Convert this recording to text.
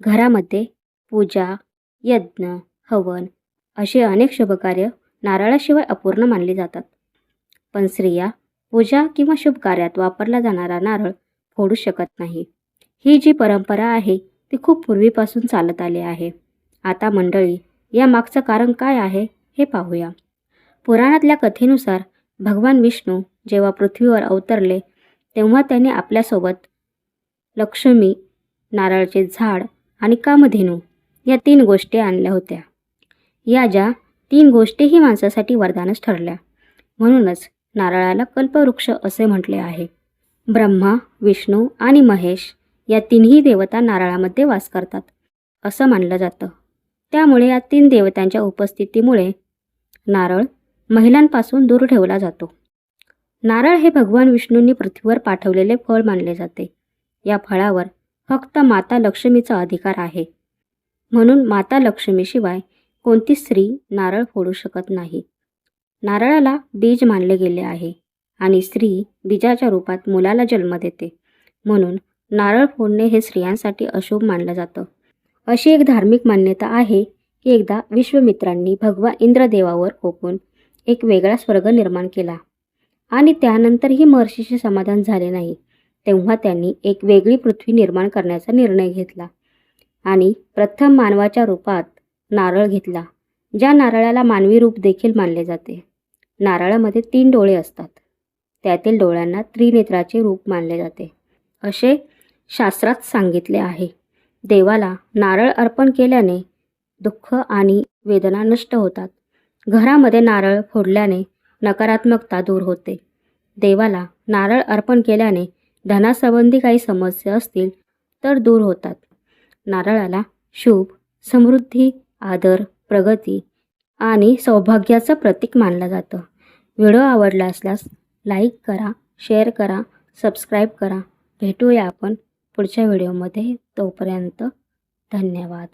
घरामध्ये पूजा, यज्ञ, हवन अशी अनेक शुभकार्य नारळाशिवाय अपूर्ण मानली जातात. पण स्त्रिया पूजा किंवा शुभ कार्यात वापरला जाणारा नारळ फोडू शकत नाही. ही जी परंपरा आहे ती खूप पूर्वीपासून चालत आली आहे. आता मंडळी, या मागचं कारण काय आहे हे पाहूया. पुराणातल्या कथेनुसार भगवान विष्णू जेव्हा पृथ्वीवर अवतरले तेव्हा त्यांनी आपल्यासोबत लक्ष्मी, नारळाचे झाड आणि कामधेनू या 3 गोष्टी आणल्या होत्या. या ज्या 3 गोष्टीही माणसासाठी वरदानच ठरल्या. म्हणूनच नारळाला कल्पवृक्ष असे म्हटले आहे. ब्रह्मा, विष्णू आणि महेश या 3ही देवता नारळामध्ये वास करतात असं मानलं जातं. त्यामुळे या 3 देवतांच्या उपस्थितीमुळे नारळ महिलांपासून दूर ठेवला जातो. नारळ हे भगवान विष्णूंनी पृथ्वीवर पाठवलेले फळ मानले जाते. या फळावर फक्त माता लक्ष्मीचा अधिकार आहे. म्हणून माता लक्ष्मीशिवाय कोणती स्त्री नारळ फोडू शकत नाही. नारळाला बीज मानले गेले आहे आणि स्त्री बीजाच्या रूपात मुलाला जन्म देते. म्हणून नारळ फोडणे हे स्त्रियांसाठी अशुभ मानलं जातं. अशी एक धार्मिक मान्यता आहे की एकदा विश्वामित्रांनी भगवान इंद्रदेवावर कोपून एक वेगळा स्वर्ग निर्माण केला आणि त्यानंतरही महर्षीचे समाधान झाले नाही. तेव्हा त्यांनी एक वेगळी पृथ्वी निर्माण करण्याचा निर्णय घेतला आणि प्रथम मानवाच्या रूपात नारळ घेतला, ज्या नारळाला मानवी रूप देखील मानले जाते. नारळामध्ये 3 डोळे असतात. त्यातील डोळ्यांना त्रिनेत्राचे रूप मानले जाते असे शास्त्रात सांगितले आहे. देवाला नारळ अर्पण केल्याने दुःख आणि वेदना नष्ट होतात. घरामध्ये नारळ फोडल्याने नकारात्मकता दूर होते. देवाला नारळ अर्पण केल्याने धनासंबंधी काही समस्या असतील तर दूर होतात. नारळाला शुभ, समृद्धी, आदर, प्रगती आणि सौभाग्याचं प्रतीक मानलं जातं. व्हिडिओ आवडला असल्यास लाईक करा, शेअर करा, सबस्क्राईब करा. भेटूया आपण पुढच्या व्हिडिओमध्ये. तोपर्यंत धन्यवाद.